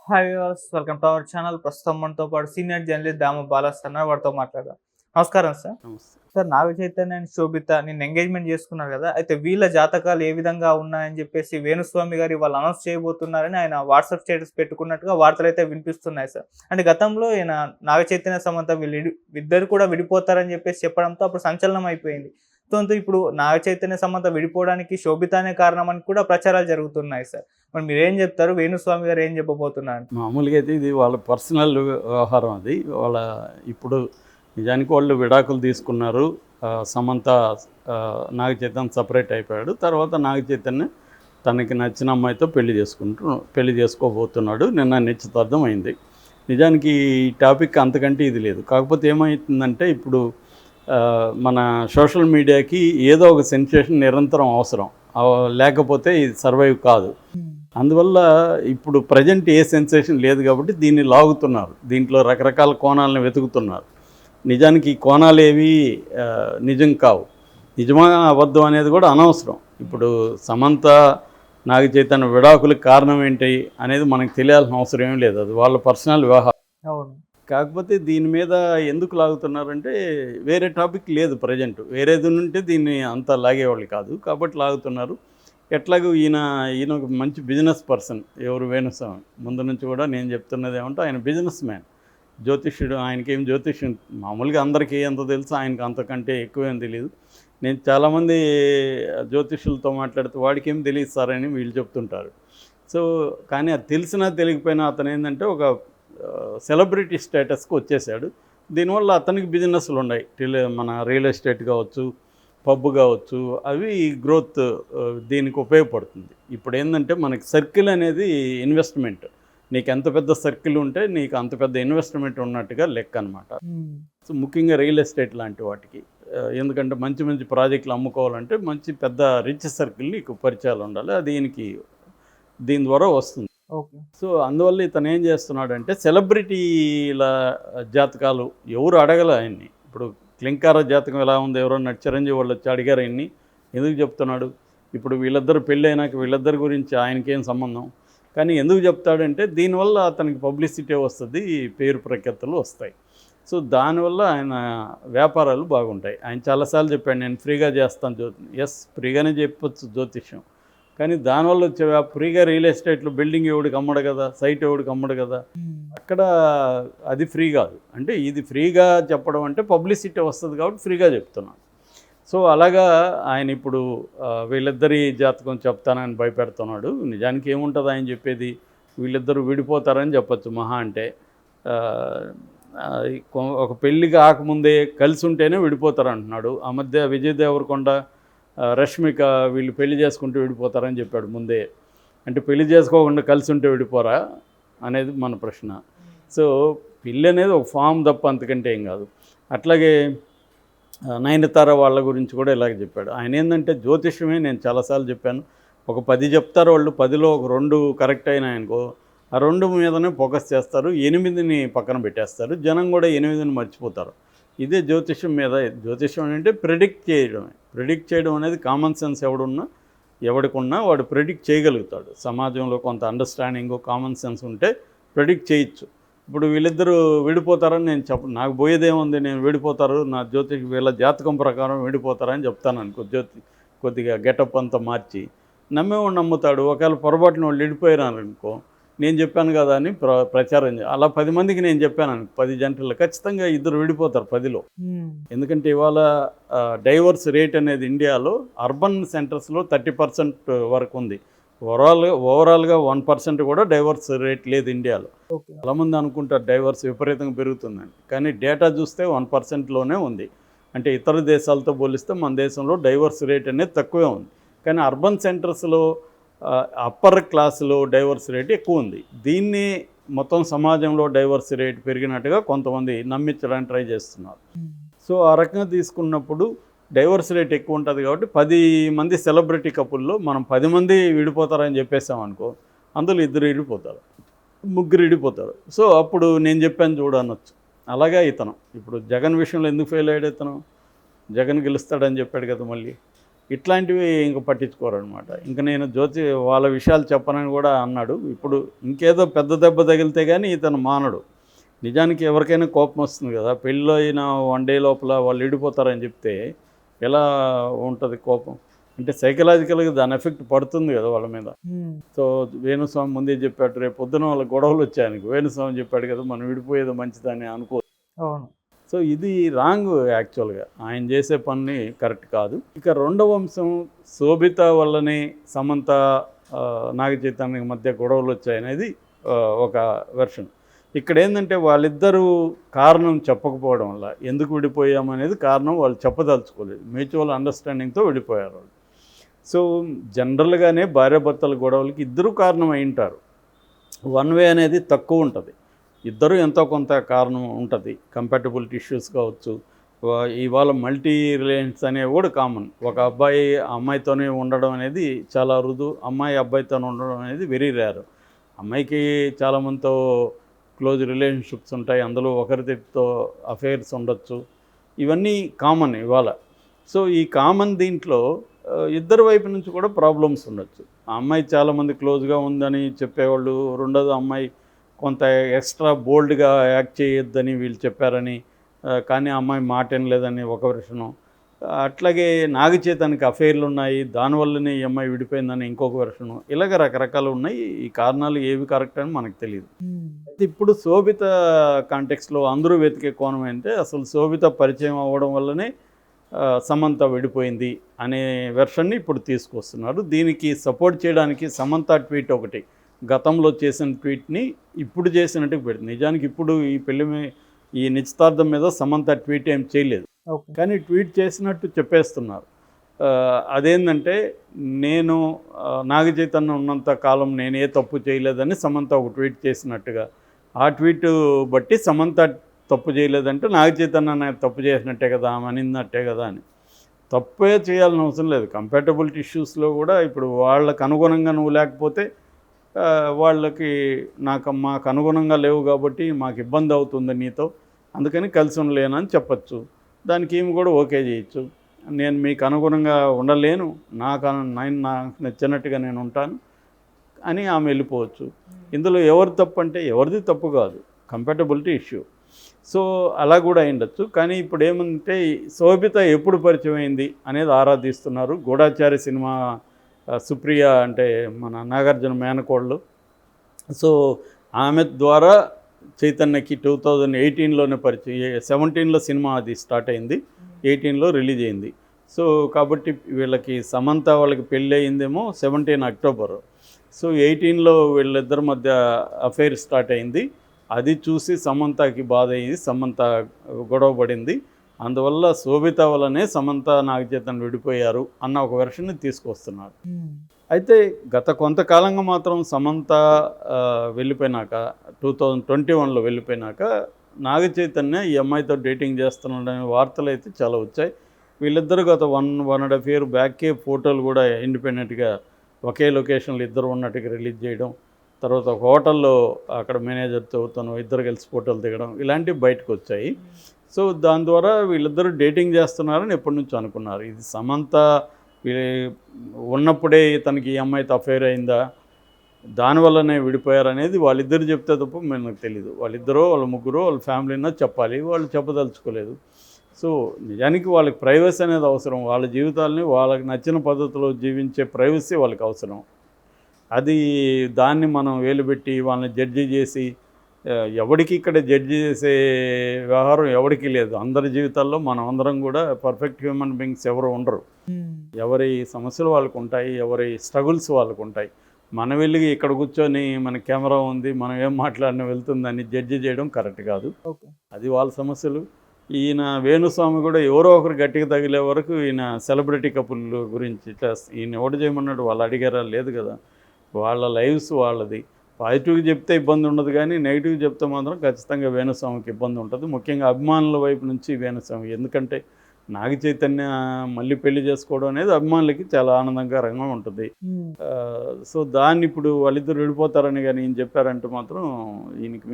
Hi viewers, welcome to our channel. ప్రస్తుతం మనతో పాటు సీనియర్ జర్నలిస్ట్ దామ బాలాస్ అన్న వారితో మాట్లాడదాం. నమస్కారం సార్. నమస్తే. సార్, నాగ చైతన్య అండ్ శోభిత నిన్న ఎంగేజ్మెంట్ చేసుకున్నారు కదా. అయితే వీళ్ళ జాతకాలు ఏ విధంగా ఉన్నాయని చెప్పేసి వేణుస్వామి గారు వాళ్ళు అనౌన్స్ చేయబోతున్నారని ఆయన వాట్సాప్ స్టేటస్ పెట్టుకున్నట్టుగా వార్తలు అయితే వినిపిస్తున్నాయి సార్. అంటే గతంలో ఈయన నాగ చైతన్య సమంత ఇద్దరు కూడా విడిపోతారని చెప్పేసి చెప్పడంతో అప్పుడు సంచలనం అయిపోయింది. సో ఇప్పుడు నాగ చైతన్య సమంత విడిపోవడానికి శోభిత అనే కారణం అని కూడా ప్రచారాలు జరుగుతున్నాయి సార్. మరి మీరేం చెప్తారు? వేణుస్వామి గారు ఏం చెప్పబోతున్నారు? మామూలుగా అయితే ఇది వాళ్ళ పర్సనల్ వ్యవహారం. అది వాళ్ళ ఇప్పుడు నిజానికి వాళ్ళు విడాకులు తీసుకున్నారు. సమంత నాగ చైతన్య సపరేట్ అయిపోయాడు. తర్వాత నాగ చైతన్య తనకి నచ్చిన అమ్మాయితో పెళ్లి చేసుకోబోతున్నాడు. నిన్న నిశ్చితార్థం అయింది. నిజానికి ఈ టాపిక్ అంతకంటే ఇది లేదు. కాకపోతే ఏమవుతుందంటే ఇప్పుడు మన సోషల్ మీడియాకి ఏదో ఒక సెన్సేషన్ నిరంతరం అవసరం. లేకపోతే ఇది సర్వైవ్ కాదు. అందువల్ల ఇప్పుడు ప్రజెంట్ ఏ సెన్సేషన్ లేదు కాబట్టి దీన్ని లాగుతున్నారు. దీంట్లో రకరకాల కోణాలను వెతుకుతున్నారు. నిజానికి ఈ కోణాలు ఏవి నిజం కావు. నిజమా అబద్ధం అనేది కూడా అనవసరం. ఇప్పుడు సమంత నాగ చైతన్య విడాకులకు కారణం ఏంటి అనేది మనకు తెలియాల్సిన అవసరం ఏం లేదు. అది వాళ్ళ పర్సనల్ వ్యవహారం. అవును. కాకపోతే దీని మీద ఎందుకు లాగుతున్నారంటే వేరే టాపిక్ లేదు ప్రజెంట్. వేరేది ఉంటే దీన్ని అంత లాగేవాళ్ళు కాదు కాబట్టి లాగుతున్నారు. ఎట్లాగూ ఈయన ఒక మంచి బిజినెస్ పర్సన్. ఎవరు వేణుస్వామి ముందు నుంచి కూడా నేను చెప్తున్నది ఏమంటే ఆయన బిజినెస్ మ్యాన్, జ్యోతిష్యుడు. ఆయనకేం జ్యోతిష్యం మామూలుగా అందరికీ ఎంత తెలుసు, ఆయనకు అంతకంటే ఎక్కువేం తెలియదు. నేను చాలామంది జ్యోతిష్యులతో మాట్లాడితే వాడికి ఏం తెలియదు సార్ అని వీళ్ళు చెప్తుంటారు. సో కానీ అది తెలిసినా తెలియకపోయినా అతను ఏంటంటే ఒక సెలబ్రిటీ స్టేటస్కి వచ్చేసాడు. దీనివల్ల అతనికి బిజినెస్లు ఉన్నాయి. మన రియల్ ఎస్టేట్ కావచ్చు, పబ్ కావచ్చు, అవి గ్రోత్ దీనికి ఉపయోగపడుతుంది. ఇప్పుడు ఏంటంటే మనకి సర్కిల్ అనేది ఇన్వెస్ట్మెంట్. నీకు ఎంత పెద్ద సర్కిల్ ఉంటే నీకు అంత పెద్ద ఇన్వెస్ట్మెంట్ ఉన్నట్టుగా లెక్క అనమాట. సో ముఖ్యంగా రియల్ ఎస్టేట్ లాంటి వాటికి, ఎందుకంటే మంచి మంచి ప్రాజెక్టులు అమ్ముకోవాలంటే మంచి పెద్ద రిచ్ సర్కిల్ నీకు పరిచయాలు ఉండాలి. అది దీని ద్వారా వస్తుంది. ఓకే. సో అందువల్ల ఇతను ఏం చేస్తున్నాడంటే సెలబ్రిటీల జాతకాలు ఎవరు అడగల ఆయన్ని. ఇప్పుడు క్లింకార జాతకం ఎలా ఉంది, ఎవరన్నా చిరంజీవి వాళ్ళు వచ్చి అడిగారు ఆయన్ని, ఎందుకు చెప్తున్నాడు? ఇప్పుడు వీళ్ళిద్దరు పెళ్ళి అయినాక వీళ్ళిద్దరి గురించి ఆయనకేం సంబంధం? కానీ ఎందుకు చెప్తాడంటే దీనివల్ల అతనికి పబ్లిసిటీ వస్తుంది, పేరు ప్రఖ్యాతులు వస్తాయి. సో దానివల్ల ఆయన వ్యాపారాలు బాగుంటాయి. ఆయన చాలాసార్లు చెప్పాడు నేను ఫ్రీగా చేస్తాను ఎస్, ఫ్రీగానే చెప్పొచ్చు జ్యోతిష్యం. కానీ దానివల్ల వచ్చే ఫ్రీగా రియల్ ఎస్టేట్లో బిల్డింగ్ ఎవడికి అమ్మడు కదా, సైట్ ఎవడికి అమ్మడు కదా. అక్కడ అది ఫ్రీ కాదు. అంటే ఇది ఫ్రీగా చెప్పడం అంటే పబ్లిసిటీ వస్తుంది కాబట్టి ఫ్రీగా చెప్తున్నాను. సో అలాగా ఆయన ఇప్పుడు వీళ్ళిద్దరి జాతకం చెప్తానని భయపెడుతున్నాడు. నిజానికి ఏముంటుంది ఆయన చెప్పేది? వీళ్ళిద్దరూ విడిపోతారని చెప్పచ్చు మహా అంటే. ఒక పెళ్ళి కాకముందే కలిసి ఉంటేనే విడిపోతారు అంటున్నాడు. ఆ మధ్య విజయ్ దేవరకొండ, రష్మిక వీళ్ళు పెళ్లి చేసుకుంటూ విడిపోతారని చెప్పాడు ముందే. అంటే పెళ్లి చేసుకోకుండా కలిసి ఉంటే విడిపోరా అనేది మన ప్రశ్న. సో పెళ్ళి అనేది ఒక ఫామ్ తప్ప అంతకంటే ఏం కాదు. అట్లాగే నయనతార వాళ్ళ గురించి కూడా ఇలాగే చెప్పాడు. ఆయన ఏంటంటే జ్యోతిష్యమే నేను చాలాసార్లు చెప్పాను. ఒక 10 చెప్తారు వాళ్ళు, 10లో ఒక 2 కరెక్ట్ అయినాయనుకో, ఆ 2 మీదనే ఫోకస్ చేస్తారు, 8ని పక్కన పెట్టేస్తారు. జనం కూడా 8ని మర్చిపోతారు. ఇదే జ్యోతిష్యం మీద. జ్యోతిష్యం అంటే ప్రెడిక్ట్ చేయడం అనేది కామన్ సెన్స్ ఎవడికున్నా వాడు ప్రెడిక్ట్ చేయగలుగుతాడు. సమాజంలో కొంత అండర్స్టాండింగ్, కామన్ సెన్స్ ఉంటే ప్రెడిక్ట్ చేయొచ్చు. ఇప్పుడు వీళ్ళిద్దరూ విడిపోతారని నేను నాకు పోయేదేముంది, నేను విడిపోతారు నా వీళ్ళ జాతకం ప్రకారం విడిపోతారని చెప్తాను అనుకో, కొద్దిగా గెటప్ అంతా మార్చి నమ్మేవాడు నమ్ముతాడు. ఒకవేళ పొరపాటున వాళ్ళు విడిపోయారు అనుకో, నేను చెప్పాను కదా అని ప్రచారం అలా 10 మందికి నేను చెప్పాను అనుకో, 10 జంటలు ఖచ్చితంగా ఇద్దరు విడిపోతారు 10లో. ఎందుకంటే ఇవాళ డైవర్స్ రేట్ అనేది ఇండియాలో అర్బన్ సెంటర్స్లో 30% వరకు ఉంది. ఓవరాల్గా 1% కూడా డైవర్స్ రేట్ లేదు ఇండియాలో. చాలామంది అనుకుంటారు డైవర్స్ విపరీతంగా పెరుగుతుందని, కానీ డేటా చూస్తే 1%లోనే ఉంది. అంటే ఇతర దేశాలతో పోలిస్తే మన దేశంలో డైవర్స్ రేట్ అనేది తక్కువే ఉంది. కానీ అర్బన్ సెంటర్స్లో అప్పర్ క్లాసులో డైవర్స్ రేట్ ఎక్కువ ఉంది. దీన్ని మొత్తం సమాజంలో డైవర్స్ రేట్ పెరిగినట్టుగా కొంతమంది నమ్మించడానికి ట్రై చేస్తున్నారు. సో ఆ రకంగా తీసుకున్నప్పుడు డైవర్స్ రేట్ ఎక్కువ ఉంటుంది కాబట్టి 10 మంది సెలబ్రిటీ కపుల్లో మనం 10 మంది విడిపోతారని చెప్పేసామనుకో, అందులో 2 విడిపోతారు, 3 విడిపోతారు. సో అప్పుడు నేను చెప్పాను చూడనొచ్చు. అలాగే ఇప్పుడు జగన్ విషయంలో ఎందుకు ఫెయిల్ అయ్యాడు? జగన్ గెలుస్తాడని చెప్పాడు కదా మళ్ళీ. ఇట్లాంటివి ఇంక పట్టించుకోరనమాట. ఇంక నేను వాళ్ళ విషయాలు చెప్పనని కూడా అన్నాడు. ఇప్పుడు ఇంకేదో పెద్ద దెబ్బ తగిలితే కానీ ఇతను మానడు. నిజానికి ఎవరికైనా కోపం వస్తుంది కదా, పెళ్ళిలో అయిన 1 డే లోపల వాళ్ళు విడిపోతారని చెప్తే ఎలా ఉంటుంది కోపం? అంటే సైకలాజికల్గా దాని ఎఫెక్ట్ పడుతుంది కదా వాళ్ళ మీద. సో వేణుస్వామి ముందే చెప్పాడు, రేపు పొద్దున వాళ్ళ గొడవలు వచ్చాయనికి వేణుస్వామి చెప్పాడు కదా, మనం విడిపోయేది మంచిదని అనుకో. అవును. సో ఇది రాంగ్ యాక్చువల్గా, ఆయన చేసే పని కరెక్ట్ కాదు. ఇక రెండవ అంశం, శోభిత వల్లనే సమంత నాగ చైతన్య మధ్య గొడవలు వచ్చాయనేది ఒక వెర్షన్. ఇక్కడ ఏంటంటే వాళ్ళిద్దరూ కారణం చెప్పకపోవడం వల్ల ఎందుకు విడిపోయామనేది కారణం వాళ్ళు చెప్పదలుచుకోలేదు. మ్యూచువల్ అండర్స్టాండింగ్తో విడిపోయారు వాళ్ళు. సో జనరల్గానే భార్యాభర్తల గొడవలకి ఇద్దరు కారణం అయి ఉంటారు. వన్ వే అనేది తక్కువ ఉంటుంది, ఇద్దరు ఎంతో కొంత కారణం ఉంటుంది. కంపాటబిలిటీ ఇష్యూస్ కావచ్చు, ఇవాళ మల్టీ రిలేషన్స్ అనేవి కూడా కామన్. ఒక అబ్బాయి అమ్మాయితోనే ఉండడం అనేది చాలా అరుదు, అమ్మాయి అబ్బాయితోనే ఉండడం అనేది వెరీ రేర్. అమ్మాయికి చాలామందితో క్లోజ్ రిలేషన్షిప్స్ ఉంటాయి, అందులో ఒకరితో అఫైర్స్ ఉండొచ్చు, ఇవన్నీ కామన్ ఇవాళ. సో ఈ కామన్ దీంట్లో ఇద్దరు వైపు నుంచి కూడా ప్రాబ్లమ్స్ ఉండొచ్చు. ఆ అమ్మాయి చాలామంది క్లోజ్గా ఉందని చెప్పేవాళ్ళు, రెండోది అమ్మాయి కొంత ఎక్స్ట్రా బోల్డ్గా యాక్ట్ చేయొద్దని వీళ్ళు చెప్పారని, కానీ ఆ అమ్మాయి మాట వినలేదని ఒక వెర్షను. అట్లాగే నాగ చైతన్యకి అఫైర్లు ఉన్నాయి, దానివల్లనే ఈ అమ్మాయి విడిపోయిందని ఇంకొక వెర్షను. ఇలాగ రకరకాలు ఉన్నాయి. ఈ కారణాలు ఏవి కరెక్ట్ అని మనకు తెలియదు. ఇప్పుడు శోభిత కాంటెక్స్లో అందరూ వెతికే కోణం ఏంటంటే, అసలు శోభిత పరిచయం అవ్వడం వల్లనే సమంత విడిపోయింది అనే వెర్షన్ని ఇప్పుడు తీసుకొస్తున్నారు. దీనికి సపోర్ట్ చేయడానికి సమంత ట్వీట్ ఒకటి, గతంలో చేసిన ట్వీట్ని ఇప్పుడు చేసినట్టుగా పెడుతుంది. నిజానికి ఇప్పుడు ఈ నిశ్చితార్థం మీద సమంత ట్వీట్ ఏం చేయలేదు, కానీ ట్వీట్ చేసినట్టు చెప్పేస్తున్నారు. అదేంటంటే, నేను నాగ చైతన్య ఉన్నంత కాలం నేను ఏ తప్పు చేయలేదని సమంత ఒక ట్వీట్ చేసినట్టుగా, ఆ ట్వీట్ బట్టి సమంత తప్పు చేయలేదంటే నాగ చైతన్య తప్పు చేసినట్టే కదా, ఆమె అనిందట్టే కదా అని. తప్పే చేయాల్సిన అవసరం లేదు. కంపాటబిలిటీ ఇష్యూస్లో కూడా ఇప్పుడు వాళ్ళకు అనుగుణంగా నువ్వు లేకపోతే వాళ్ళకి మాకు అనుగుణంగా లేవు కాబట్టి మాకు ఇబ్బంది అవుతుంది నీతో, అందుకని కలిసి ఉండలేనని చెప్పచ్చు. దానికి ఏమి కూడా ఓకే చేయొచ్చు. నేను మీకు అనుగుణంగా ఉండలేను, నాకు నచ్చినట్టుగా నేను ఉంటాను అని ఆమె వెళ్ళిపోవచ్చు. ఇందులో ఎవరు తప్పు అంటే ఎవరిది తప్పు కాదు, కంపాటబిలిటీ ఇష్యూ. సో అలా కూడా అయిండొచ్చు. కానీ ఇప్పుడు ఏమంటే, శోభిత ఎప్పుడు పరిచయం అయింది అనేది ఆరాధిస్తున్నారు. గూఢాచారి సినిమా సుప్రియ అంటే మన నాగార్జున మేనకోళ్ళు, సో ఆమె ద్వారా చైతన్యకి 2018లోనే పరిచయం, 17లో సినిమా అది స్టార్ట్ అయింది, 18లో రిలీజ్ అయింది. సో కాబట్టి వీళ్ళకి సమంత వాళ్ళకి పెళ్ళి అయిందేమో 17 అక్టోబర్. సో 18లో వీళ్ళిద్దరి మధ్య అఫైర్ స్టార్ట్ అయింది. అది చూసి సమంతకి బాధ అయ్యి సమంత గొడవ పడింది. అందువల్ల శోభిత వల్లనే సమంత నాగ చైతన్య విడిపోయారు అన్న ఒక వెర్షన్ని తీసుకొస్తున్నారు. అయితే గత కొంతకాలంగా మాత్రం సమంత వెళ్ళిపోయినాక, 2021లో వెళ్ళిపోయినాక నాగ చైతన్య ఈ అమ్మాయితో డేటింగ్ చేస్తున్నాడనే వార్తలు అయితే చాలా వచ్చాయి. వీళ్ళిద్దరు గత 1.5 year బ్యాకే ఫోటోలు కూడా ఇండిపెండెంట్గా ఒకే లొకేషన్లో ఇద్దరు ఉన్నట్టుగా రిలీజ్ చేయడం, తర్వాత ఒక హోటల్లో అక్కడ మేనేజర్తో ఇద్దరు కలిసి ఫోటోలు దిగడం, ఇలాంటివి బయటకు వచ్చాయి. సో దాని ద్వారా వీళ్ళిద్దరూ డేటింగ్ చేస్తున్నారని ఎప్పటి నుంచో అనుకున్నారు. ఇది సమంత ఉన్నప్పుడే తనకి ఈ అమ్మాయితో అఫైర్ అయిందా, దానివల్లనే విడిపోయారనేది వాళ్ళిద్దరు చెప్తే తప్ప మనకు తెలీదు. వాళ్ళిద్దరో వాళ్ళ ముగ్గురో వాళ్ళ ఫ్యామిలీనో చెప్పాలి, వాళ్ళు చెప్పదలుచుకోలేదు. సో నిజానికి వాళ్ళకి ప్రైవసీ అనేది అవసరం. వాళ్ళ జీవితాలని వాళ్ళకి నచ్చిన పద్ధతిలో జీవించే ప్రైవసీ వాళ్ళకి అవసరం. అది దాన్ని మనం వేలుపెట్టి వాళ్ళని జడ్జి చేసి, ఎవరికి ఇక్కడ జడ్జి చేసే వ్యవహారం ఎవరికి లేదు. అందరి జీవితాల్లో మనం అందరం కూడా పర్ఫెక్ట్ హ్యూమన్ బీయింగ్స్ ఎవరు ఉండరు. ఎవరి సమస్యలు వాళ్ళకు ఉంటాయి, ఎవరి స్ట్రగుల్స్ వాళ్ళకు ఉంటాయి. మనం వెళ్ళి ఇక్కడ కూర్చొని మన కెమెరా ఉంది, మనం ఏం మాట్లాడినా వెళ్తుందని జడ్జి చేయడం కరెక్ట్ కాదు. అది వాళ్ళ సమస్యలు. ఈయన వేణుస్వామి కూడా ఎవరో ఒకరు గట్టిగా తగిలే వరకు ఈయన సెలబ్రిటీ కపుల్ గురించి ఈయన ఓటు చేయమన్నాడు, వాళ్ళు అడిగారా? లేదు కదా. వాళ్ళ లైవ్స్ వాళ్ళది. పాజిటివ్గా చెప్తే ఇబ్బంది ఉండదు, కానీ నెగిటివ్ చెప్తే మాత్రం ఖచ్చితంగా వేణుస్వామికి ఇబ్బంది ఉంటుంది. ముఖ్యంగా అభిమానుల వైపు నుంచి వేణుస్వామి, ఎందుకంటే నాగ చైతన్య మళ్ళీ పెళ్లి చేసుకోవడం అనేది అభిమానులకి చాలా ఆనందకరంగా ఉంటుంది. సో దాన్ని ఇప్పుడు వాళ్ళిద్దరు విడిపోతారని కానీ ఈయన చెప్పారంటే మాత్రం ఈయనకి